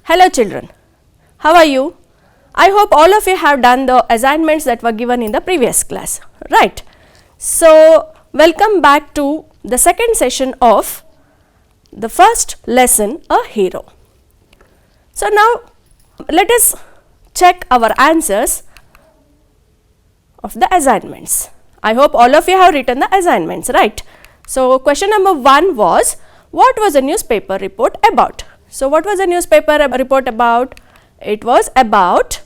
Hello children, how are you? I hope all of you have done the assignments that were given in the previous class, right? So, welcome back to the second session of the first lesson, A Hero. So, now let us check our answers of the assignments. I hope all of you have written the assignments, right? So, question number 1 was, what was the newspaper report about? So, what was the newspaper report about? It was about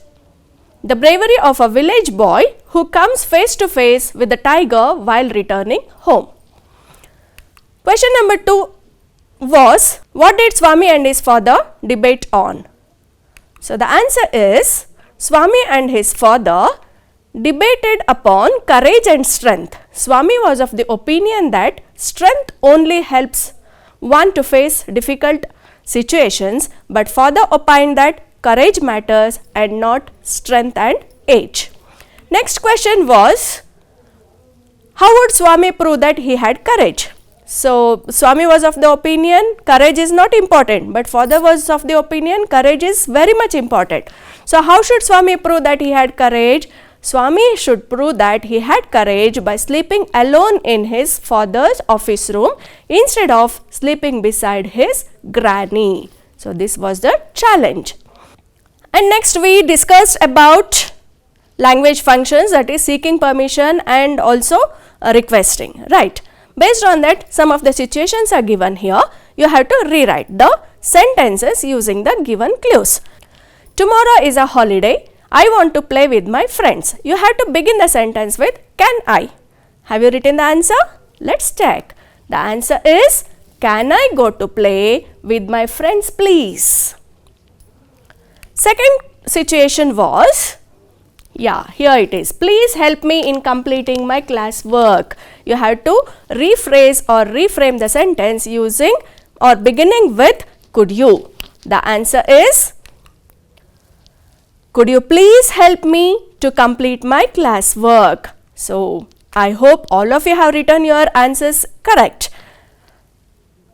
the bravery of a village boy who comes face to face with the tiger while returning home. Question number 2 was, what did Swami and his father debate on? So, the answer is, Swami and his father debated upon courage and strength. Swami was of the opinion that strength only helps one to face difficult situations, but father opined that courage matters and not strength and age. Next question was, how would Swami prove that he had courage? So, Swami was of the opinion courage is not important, but father was of the opinion courage is very much important. So, how should Swami prove that he had courage? Swami should prove that he had courage by sleeping alone in his father's office room instead of sleeping beside his granny. So, this was the challenge. And next we discussed about language functions, that is seeking permission and also requesting, right. Based on that, some of the situations are given here. You have to rewrite the sentences using the given clues. Tomorrow is a holiday. I want to play with my friends. You have to begin the sentence with can I. Have you written the answer? Let's check. The answer is, can I go to play with my friends please? Second situation was, here it is. Please help me in completing my class work. You have to rephrase or reframe the sentence using or beginning with could you. The answer is, could you please help me to complete my class work? So, I hope all of you have written your answers correct.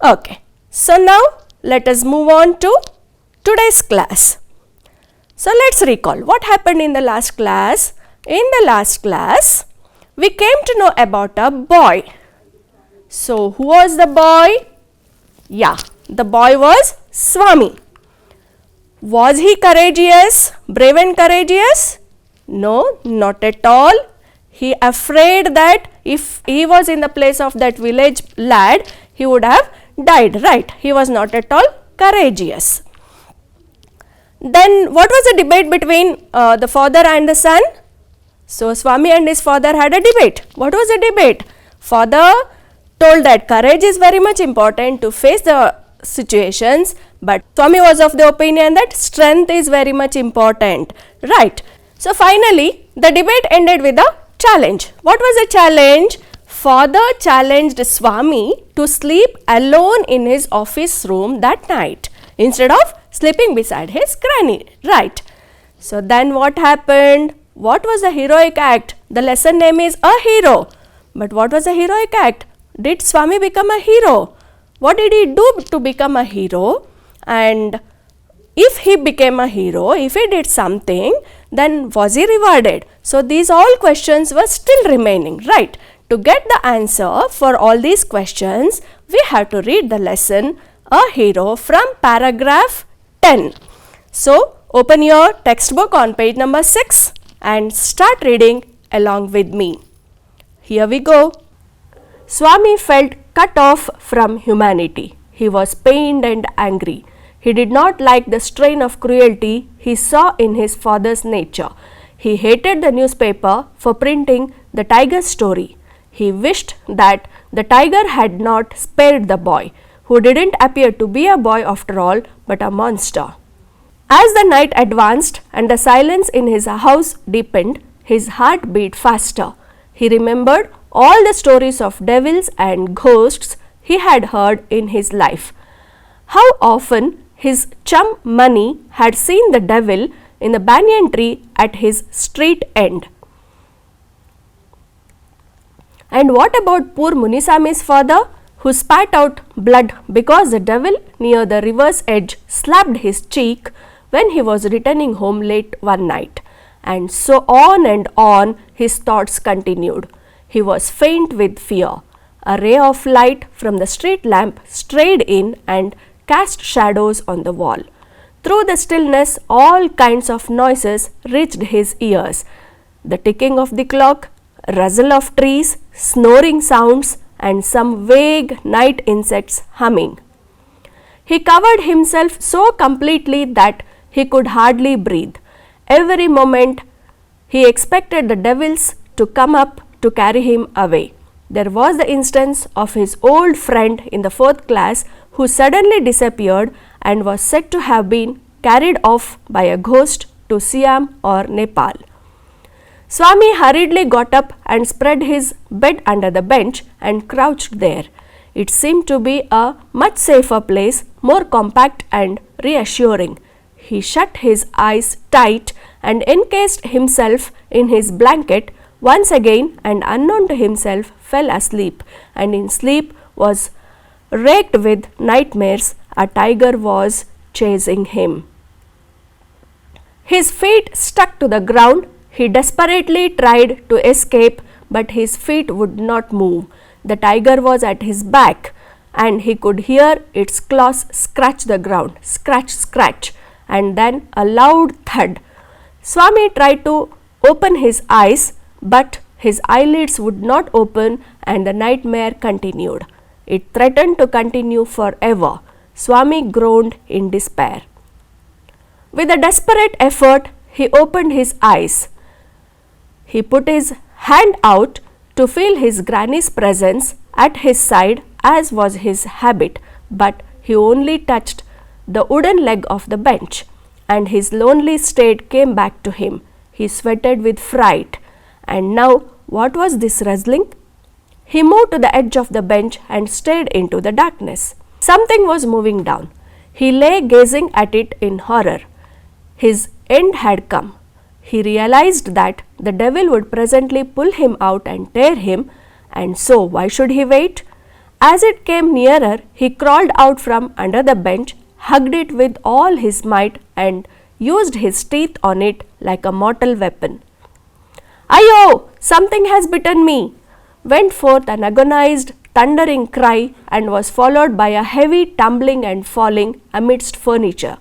Okay. So, now let us move on to today's class. So, let's recall what happened in the last class. In the last class, we came to know about a boy. So, who was the boy? The boy was Swami. Was he courageous, brave and courageous? No, not at all. He afraid that if he was in the place of that village lad, he would have died, right? He was not at all courageous. Then what was the debate between the father and the son? So, Swami and his father had a debate. What was the debate? Father told that courage is very much important to face the situations, but Swami was of the opinion that strength is very much important, right. So, finally, the debate ended with a challenge. What was the challenge? Father challenged Swami to sleep alone in his office room that night instead of sleeping beside his granny, right. So, then what happened? What was the heroic act? The lesson name is A Hero. But what was the heroic act? Did Swami become a hero? What did he do to become a hero? And if he became a hero, if he did something, then was he rewarded? So, these all questions were still remaining, right. To get the answer for all these questions, we have to read the lesson A Hero from paragraph 10. So, open your textbook on page number 6 and start reading along with me. Here we go. Swami felt cut off from humanity. He was pained and angry. He did not like the strain of cruelty he saw in his father's nature. He hated the newspaper for printing the tiger story. He wished that the tiger had not spared the boy, who didn't appear to be a boy after all, but a monster. As the night advanced and the silence in his house deepened, his heart beat faster. He remembered all the stories of devils and ghosts he had heard in his life. How often his chum Mani had seen the devil in the banyan tree at his street end. And what about poor Munisami's father, who spat out blood because the devil near the river's edge slapped his cheek when he was returning home late one night. And so on and on his thoughts continued. He was faint with fear. A ray of light from the street lamp strayed in and cast shadows on the wall. Through the stillness, all kinds of noises reached his ears. The ticking of the clock, rustle of trees, snoring sounds, and some vague night insects humming. He covered himself so completely that he could hardly breathe. Every moment he expected the devils to come up to carry him away. There was the instance of his old friend in the 4th class who suddenly disappeared and was said to have been carried off by a ghost to Siam or Nepal. Swami hurriedly got up and spread his bed under the bench and crouched there. It seemed to be a much safer place, more compact and reassuring. He shut his eyes tight and encased himself in his blanket once again, and unknown to himself fell asleep, and in sleep was racked with nightmares. A tiger was chasing him. His feet stuck to the ground. He desperately tried to escape, but his feet would not move. The tiger was at his back, and he could hear its claws scratch the ground, scratch, scratch, and then a loud thud. Swami tried to open his eyes, but his eyelids would not open, and the nightmare continued. It threatened to continue forever. Swami groaned in despair. With a desperate effort, he opened his eyes. He put his hand out to feel his granny's presence at his side, as was his habit, but he only touched the wooden leg of the bench, and his lonely state came back to him. He sweated with fright. And now, what was this rustling? He moved to the edge of the bench and stared into the darkness. Something was moving down. He lay gazing at it in horror. His end had come. He realized that the devil would presently pull him out and tear him, and so why should he wait? As it came nearer, he crawled out from under the bench, hugged it with all his might, and used his teeth on it like a mortal weapon. "Ayo! Something has bitten me!" went forth an agonized, thundering cry, and was followed by a heavy tumbling and falling amidst furniture.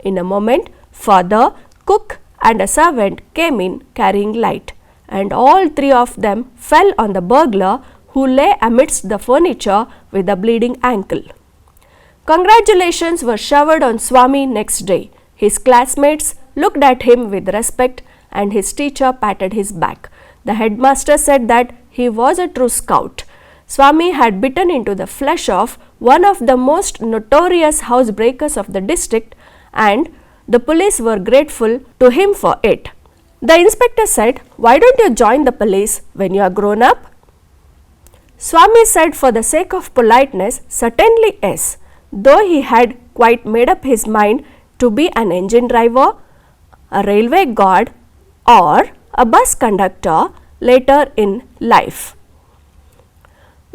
In a moment, father, cook, and a servant came in carrying light, and all three of them fell on the burglar, who lay amidst the furniture with a bleeding ankle. Congratulations were showered on Swami next day. His classmates looked at him with respect, and his teacher patted his back. The headmaster said that he was a true scout. Swami had bitten into the flesh of one of the most notorious housebreakers of the district, and the police were grateful to him for it. The inspector said, "Why don't you join the police when you are grown up?" Swami said, for the sake of politeness, certainly yes, though he had quite made up his mind to be an engine driver, a railway guard, or a bus conductor later in life.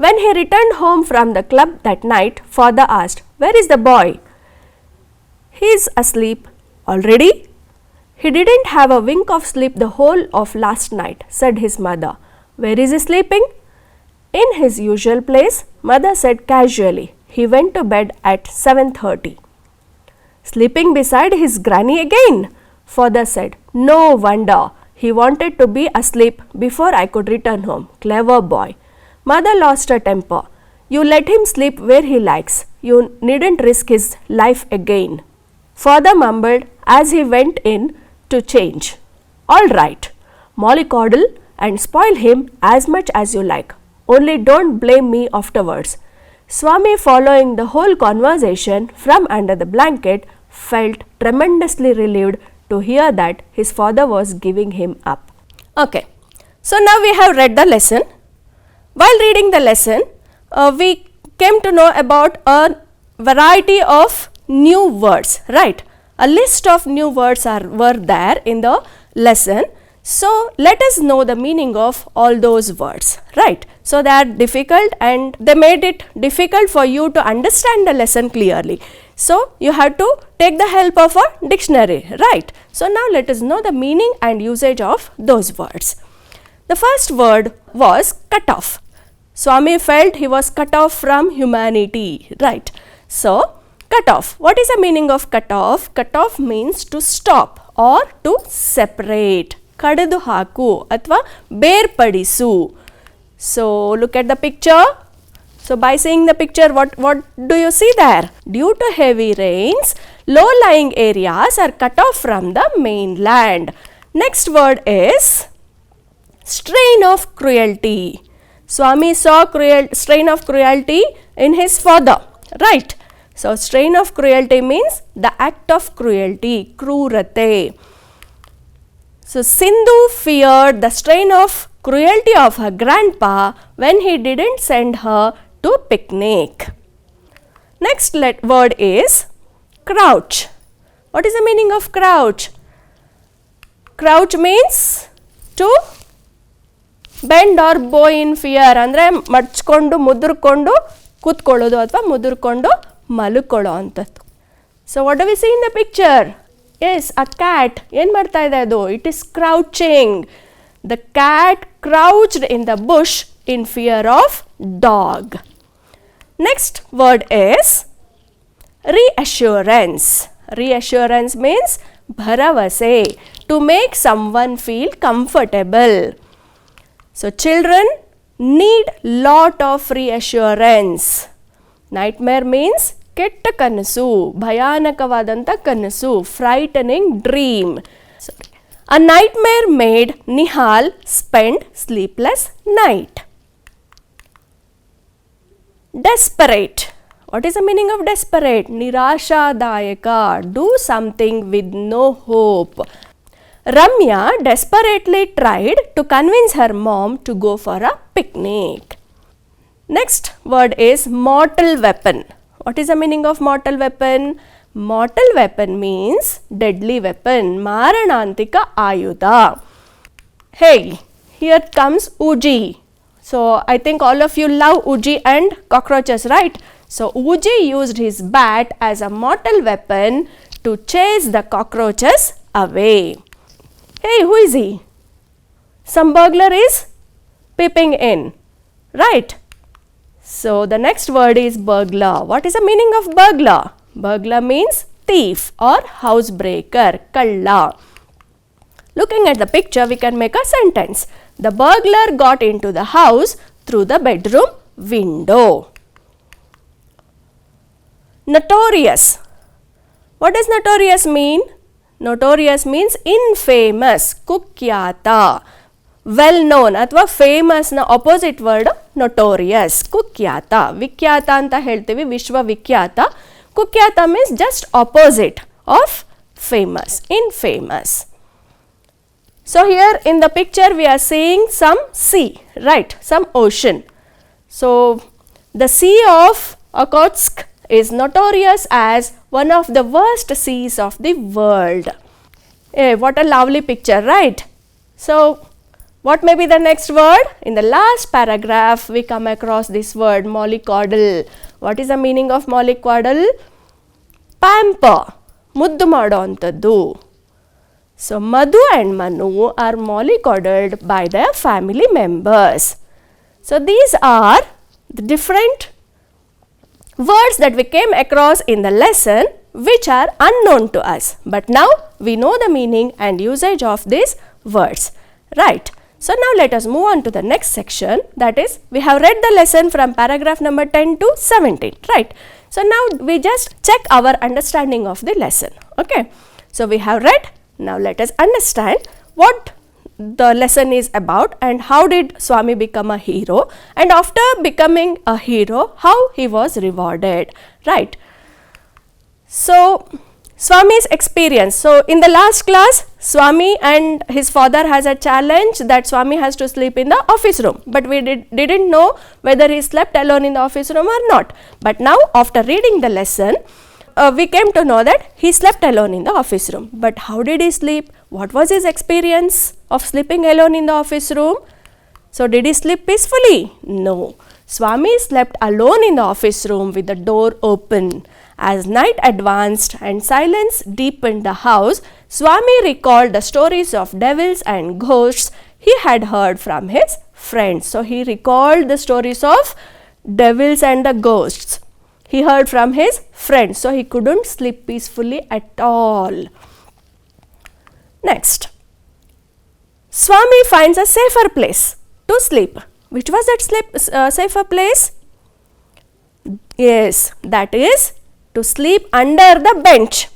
When he returned home from the club that night, father asked, "Where is the boy?" "He is asleep." "Already?" "He didn't have a wink of sleep the whole of last night," said his mother. "Where is he sleeping?" "In his usual place," mother said casually. "He went to bed at 7:30. "Sleeping beside his granny again?" Father said. "No wonder. He wanted to be asleep before I could return home. Clever boy." Mother lost her temper. "You let him sleep where he likes. You needn't risk his life again." Father mumbled as he went in to change. "All right, mollycoddle and spoil him as much as you like. Only don't blame me afterwards." Swami, following the whole conversation from under the blanket, felt tremendously relieved to hear that his father was giving him up. Okay, so now we have read the lesson. While reading the lesson, we came to know about a variety of new words, right? A list of new words were there in the lesson. So let us know the meaning of all those words, right? So they are difficult and they made it difficult for you to understand the lesson clearly. So you have to take the help of a dictionary, right? So now let us know the meaning and usage of those words. The first word was cut off. Swami felt he was cut off from humanity, right? So cut off. What is the meaning of cut off? Cut off means to stop or to separate. ಕಡಿದು ಹಾಕು ಅಥವಾ ಬೇರ್ಪಡಿಸು. So look at the picture. So by seeing the picture, what do you see there? Due to heavy rains, low-lying areas are cut off from the mainland. Next word is strain of cruelty. Swami saw strain of cruelty in his father, right? So strain of cruelty means the act of cruelty, krurate. So Sindhu feared the strain of cruelty of her grandpa when he didn't send her to picnic. Next word is crouch. What is the meaning of crouch? Crouch means to bend or bow in fear. ಅಂದರೆ ಮಡ್ಚ್ಕೊಂಡು ಮುದುರ್ಕೊಂಡು ಕೂತ್ಕೊಳ್ಳೋದು ಅಥವಾ ಮುದುರ್ಕೊಂಡು ಮಲ್ಕೊಳ್ಳೋ ಅಂಥದ್ದು. So what do we see in the picture? Yes, a cat. ಏನು ಮಾಡ್ತಾ ಇದೆ ಅದು? It is crouching. The cat crouched in the bush in fear of dog. Next word is reassurance. Reassurance means bharavase, to make someone feel comfortable. So children need lot of reassurance. Nightmare means ಕೆಟ್ಟ ಕನಸು, ಭಯಾನಕವಾದಂಥ ಕನಸು, frightening dream. Sorry. A nightmare made Nihal spend sleepless night. Desperate. What is the meaning of desperate? Nirashadayaka, do something with no hope. Ramya desperately tried to convince her mom to go for a picnic. Next word is mortal weapon. What is the meaning of mortal weapon? Mortal weapon means deadly weapon, maranantika ayudha. Hey, here comes Uji. So I think all of you love Uji and cockroaches, right? So Uji used his bat as a mortal weapon to chase the cockroaches away. Hey, who is he? Some burglar is peeping in, right? So the next word is burglar. What is the meaning of burglar? Burglar means thief or housebreaker, kalla. Looking at the picture, we can make a sentence. The burglar got into the house through the bedroom window. Notorious. What does notorious mean? Notorious means infamous, kukyata. Well known ಅಥವಾ famous ನ opposite word notorious, ಕುಖ್ಯಾತ. ವಿಖ್ಯಾತ ಅಂತ ಹೇಳ್ತೀವಿ, ವಿಶ್ವವಿಖ್ಯಾತ. ಕುಖ್ಯಾತ means just opposite of famous, infamous. So here in the picture we are seeing some sea, right, some ocean. So the Sea of Okhotsk is notorious as one of the worst seas of the world. Hey, what a lovely picture, right? So what may be the next word? In the last paragraph we come across this word mollycoddle. What is the meaning of mollycoddle? Pamper, muddu mado antaddu. So Madhu and Manu are mollycoddled by their family members. So these are the different words that we came across in the lesson which are unknown to us, but now we know the meaning and usage of these words, right? So now let us move on to the next section, that is we have read the lesson from paragraph number 10 to 17, right? So now we just check our understanding of the lesson, okay? So we have read, now let us understand what the lesson is about and how did Swami become a hero, and after becoming a hero how he was rewarded, right? So Swami's experience. So in the last class Swami and his father has a challenge that Swami has to sleep in the office room, but we didn't know whether he slept alone in the office room or not. But now after reading the lesson, we came to know that he slept alone in the office room. But how did he sleep? What was his experience of sleeping alone in the office room? So, did he sleep peacefully? No. Swami slept alone in the office room with the door open. As night advanced and silence deepened the house, Swami recalled the stories of devils and ghosts he had heard from his friends. So, he recalled the stories of devils and the ghosts he heard from his friends. So, he couldn't sleep peacefully at all. Next, Swami finds a safer place to sleep. Which was that safer place? Yes, that is to sleep under the bench.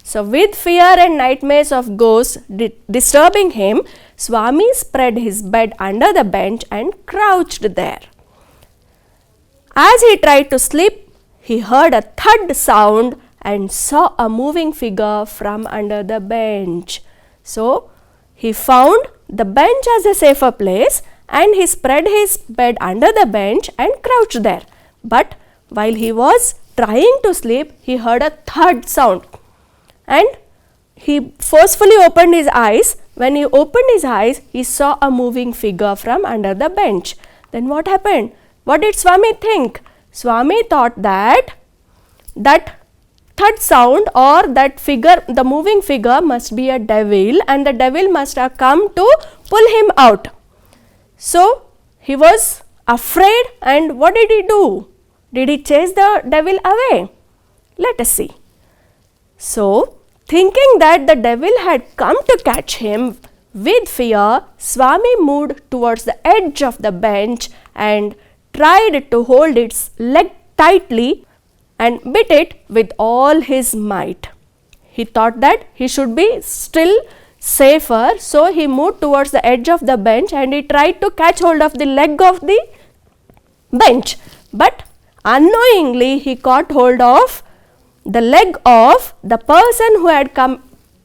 So, with fear and nightmares of ghosts disturbing him, Swami spread his bed under the bench and crouched there. As he tried to sleep, he heard a thud sound and saw a moving figure from under the bench. So, he found the bench as a safer place and he spread his bed under the bench and crouched there. But while he was trying to sleep, he heard a thud sound and he forcefully opened his eyes. When he opened his eyes, he saw a moving figure from under the bench. Then what happened? What did Swami think? Swami thought that thud sound or that figure, the moving figure must be a devil and the devil must have come to pull him out. So, he was afraid and what did he do? Did he chase the devil away? Let us see. So, thinking that the devil had come to catch him, with fear, Swami moved towards the edge of the bench and tried to hold its leg tightly and bit it with all his might. He thought that he should be still safer, so he moved towards the edge of the bench and he tried to catch hold of the leg of the bench. But unknowingly, he caught hold of the leg of the person who had come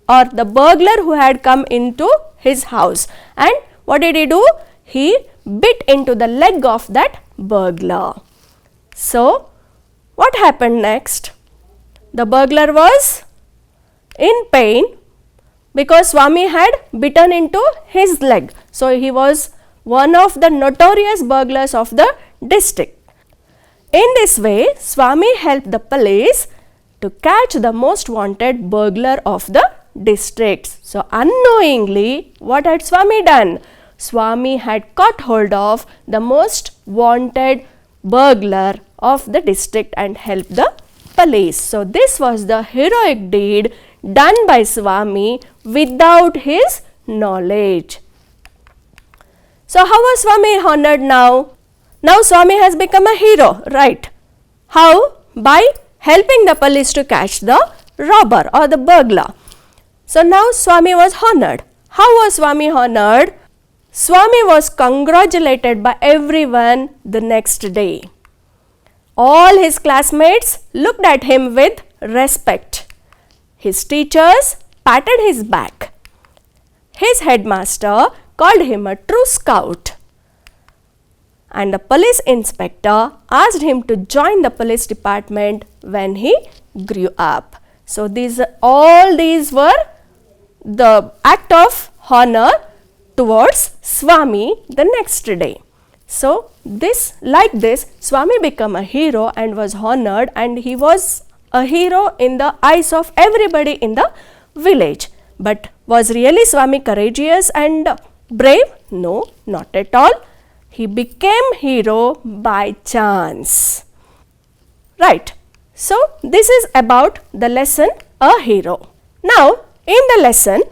or the burglar who had come into his house. And what did he do? He bit into the leg of that burglar. So, what happened next? The burglar was in pain because Swami had bitten into his leg. So, he was one of the notorious burglars of the district. In this way, Swami helped the police to catch the most wanted burglar of the district. So, unknowingly, what had Swami done? Swami had caught hold of the most wanted burglar of the district and helped the police. So, this was the heroic deed done by Swami without his knowledge. So, how was Swami honored now? Now, Swami has become a hero, right? How? By helping the police to catch the robber or the burglar. So, now Swami was honored. How was Swami honored? Swami was congratulated by everyone the next day. All his classmates looked at him with respect. His teachers patted his back. His headmaster called him a true scout. And the police inspector asked him to join the police department when he grew up. So, all these were the act of honor towards Swami the next day. So, like this, Swami became a hero and was honored, and he was a hero in the eyes of everybody in the village. But was really Swami courageous and brave? No, not at all. He became hero by chance. Right. So, this is about the lesson a hero. Now, in the lesson,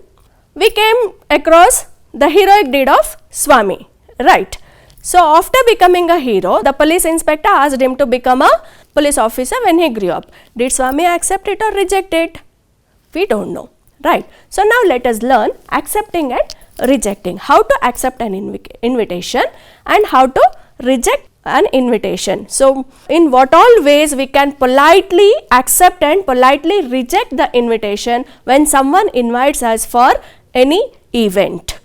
we came across the heroic deed of Swami. Right. So, after becoming a hero, the police inspector asked him to become a police officer when he grew up. Did Swami accept it or reject it? We don't know. Right. So, now let us learn accepting and rejecting. How to accept an invitation and how to reject an invitation. So, in what all ways we can politely accept and politely reject the invitation when someone invites us for any event.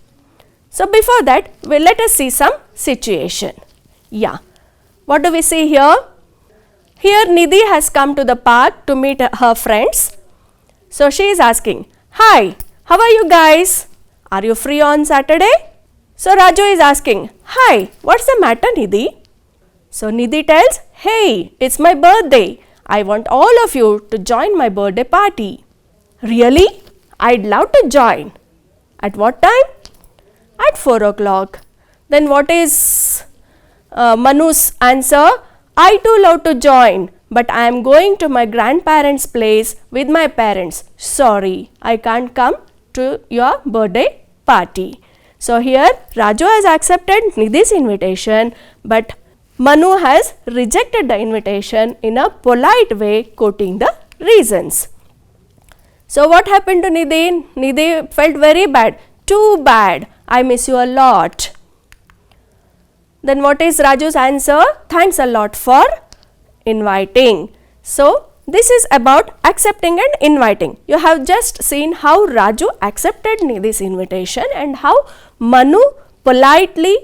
So, before that, let us see some situation. Yeah. What do we see here? Here Nidhi has come to the park to meet her friends. So she is asking, "Hi, how are you guys? Are you free on Saturday?" So Raju is asking, "Hi, what's the matter, Nidhi?" So Nidhi tells, "Hey, it's my birthday. I want all of you to join my birthday party." "Really? I'd love to join." "At what time?" "At 4 o'clock. Then what is Manu's answer? "I too love to join, but I am going to my grandparents' place with my parents. Sorry, I can't come to your birthday party." So here Raju has accepted Nidhi's invitation, but Manu has rejected the invitation in a polite way, quoting the reasons. So what happened to Nidhi? Nidhi felt very bad. "Too bad, I miss you a lot." Then what is Raju's answer? "Thanks a lot for inviting." So this is about accepting and inviting. You have just seen how Raju accepted Nidhi's invitation and how Manu politely,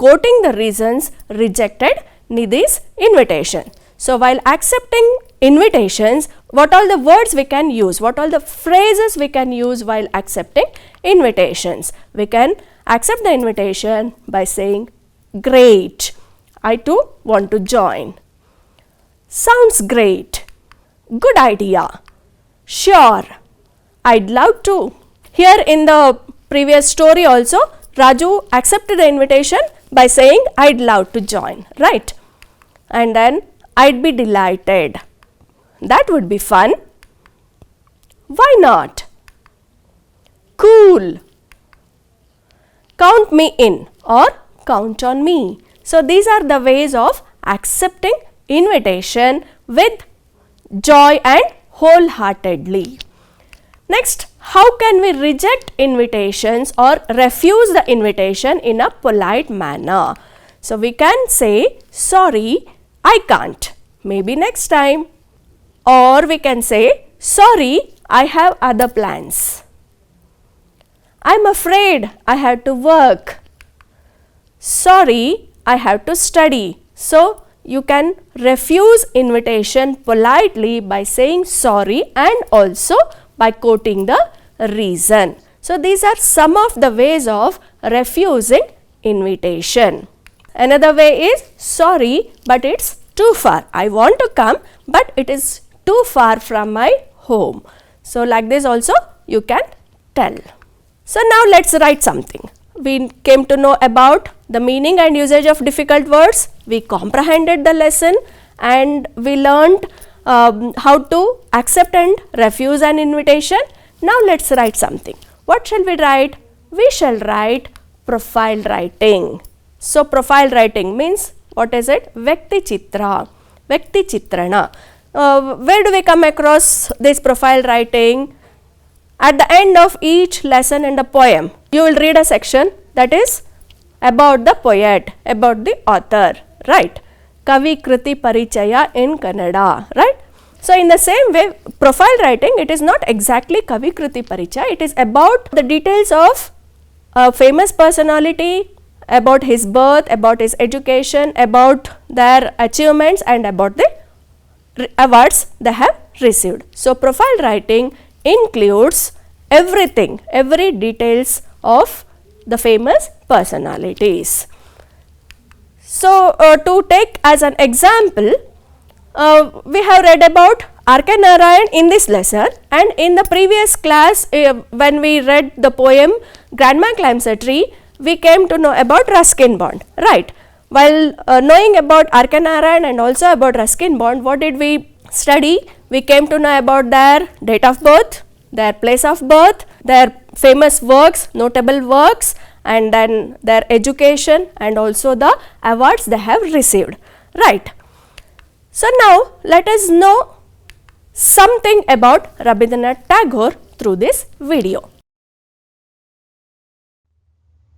quoting the reasons, rejected Nidhi's invitation. So while accepting invitations, what all the words we can use, what all the phrases we can use while accepting invitations? We can accept the invitation by saying, "Great, I too want to join." "Sounds great." "Good idea." "Sure, I'd love to." Here in the previous story also, Raju accepted the invitation by saying, "I'd love to join," right? And then, "I'd be delighted." "That would be fun." "Why not?" "Cool." "Count me in," or "count on me." So these are the ways of accepting invitation with joy and wholeheartedly. Next, how can we reject invitations or refuse the invitation in a polite manner? So we can say, "Sorry, I can't. Maybe next time." Or we can say, "Sorry, I have other plans." "I'm afraid I have to work." "Sorry, I have to study." So you can refuse invitation politely by saying sorry and also by quoting the reason. So these are some of the ways of refusing invitation. Another way is, "Sorry, but it's too far. I want to come, but it is too far from my home." So like this also you can tell. So now let's write something. We came to know about the meaning and usage of difficult words. We comprehended the lesson and we learned how to accept and refuse an invitation. Now let's write something. What shall we write? We shall write profile writing. So profile writing means, what is it? Vyakti chitra, Vyakti chitrana. Where do we come across this profile writing? At the end of each lesson in the poem, you will read a section that is about the poet, about the author, right? Kavi Kriti Parichaya in Kannada, right? So in the same way, profile writing, it is not exactly Kavi Kriti Parichaya, it is about the details of a famous personality, about his birth, about his education, about their achievements and about the awards they have received. So profile writing includes everything, every details of the famous personalities. So to take as an example, we have read about R.K. Narayan in this lesson, and in the previous class when we read the poem Grandma Climbs a Tree, we came to know about Ruskin Bond, right? While knowing about R.K. Narayan and also about Ruskin Bond, what did we study? We came to know about their date of birth, their place of birth, their famous works, notable works, and then their education and also the awards they have received, right? So now let us know something about Rabindranath Tagore through this video.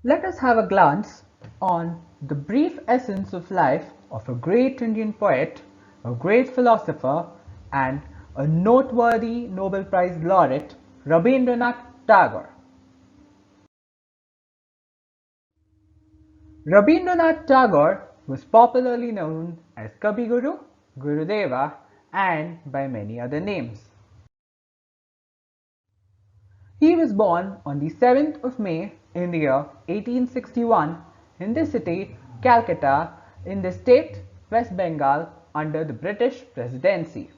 Let us have a glance on the brief essence of life of a great Indian poet, a great philosopher, and a noteworthy Nobel Prize laureate, Rabindranath Tagore. Rabindranath Tagore was popularly known as Kavi Guru Gurudeva, and by many other names. He was born on the 7th of May in the year 1861 in the city Calcutta in the state West Bengal under the British Presidency.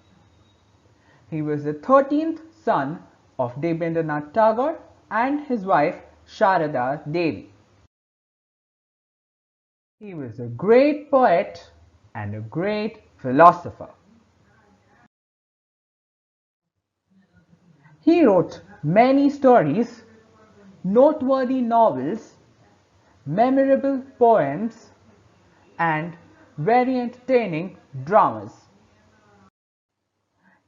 He was the 13th son of Debendranath Tagore and his wife Sharada Devi. He was a great poet and a great philosopher. He wrote many stories, noteworthy novels, memorable poems, and very entertaining dramas.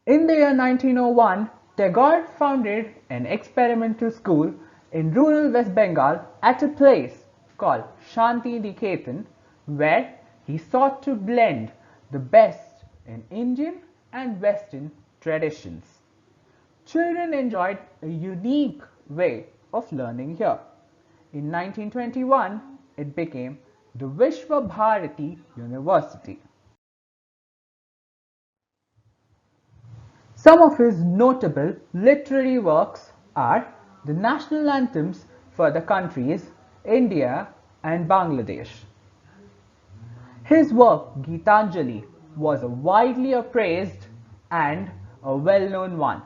In the year 1901, Tagore founded an experimental school in rural West Bengal at a place called Shanti Niketan, where he sought to blend the best in Indian and Western traditions. Children enjoyed a unique way of learning here. In 1921, it became the Vishwa Bharati University. Some of his notable literary works are the national anthems for the countries India and Bangladesh. His work Gitanjali was a widely appraised and a well-known one.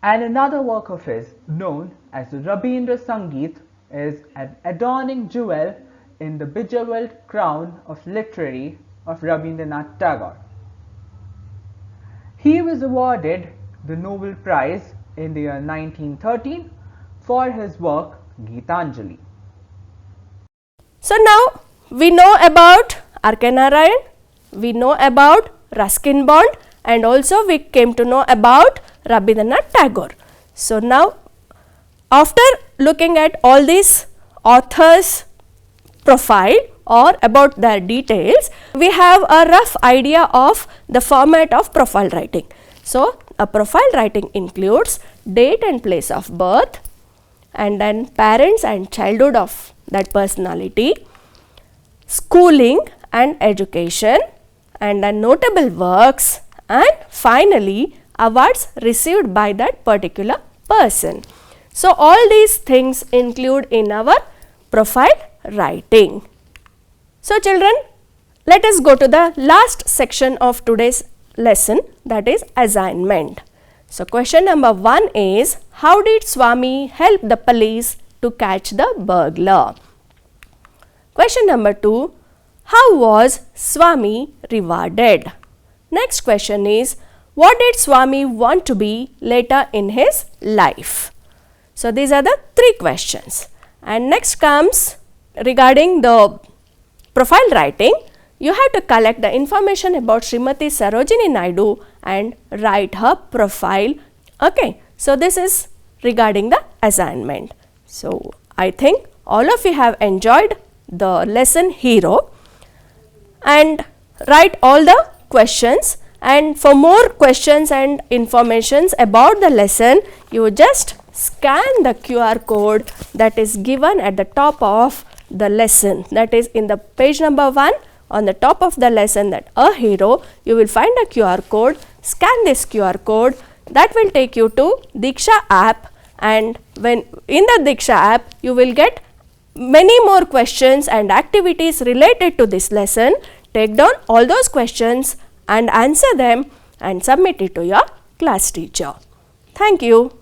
And another work of his, known as the Rabindra Sangeet, is an adorning jewel in the bejeweled crown of literature of Rabindranath Tagore. He was awarded the Nobel Prize in the year 1913 for his work Gitanjali. So now we know about R.K. Narayan, we know about Ruskin Bond, and also we came to know about Rabindranath Tagore. So now, after looking at all these authors' profile or about their details, we have a rough idea of the format of profile writing. So, a profile writing includes date and place of birth, and then parents and childhood of that personality, schooling and education, and then notable works, and finally awards received by that particular person. So, all these things include in our profile writing. So, children, let us go to the last section of today's lesson, that is assignment. So, question number 1 is, how did Swami help the police to catch the burglar? Question number 2, how was Swami rewarded? Next question is, what did Swami want to be later in his life? So, these are the 3 questions. And next comes regarding the profile writing, you have to collect the information about Srimati Sarojini Naidu and write her profile. Okay, so this is regarding the assignment. So, I think all of you have enjoyed the lesson hero and write all the questions, and for more questions and informations about the lesson, you just scan the QR code that is given at the top of the lesson, that is in the page number 1 on the top of the lesson, that a hero, you will find a QR code. Scan this QR code, that will take you to Diksha app, and when in the Diksha app you will get many more questions and activities related to this lesson. Take down all those questions and answer them and submit it to your class teacher. Thank you.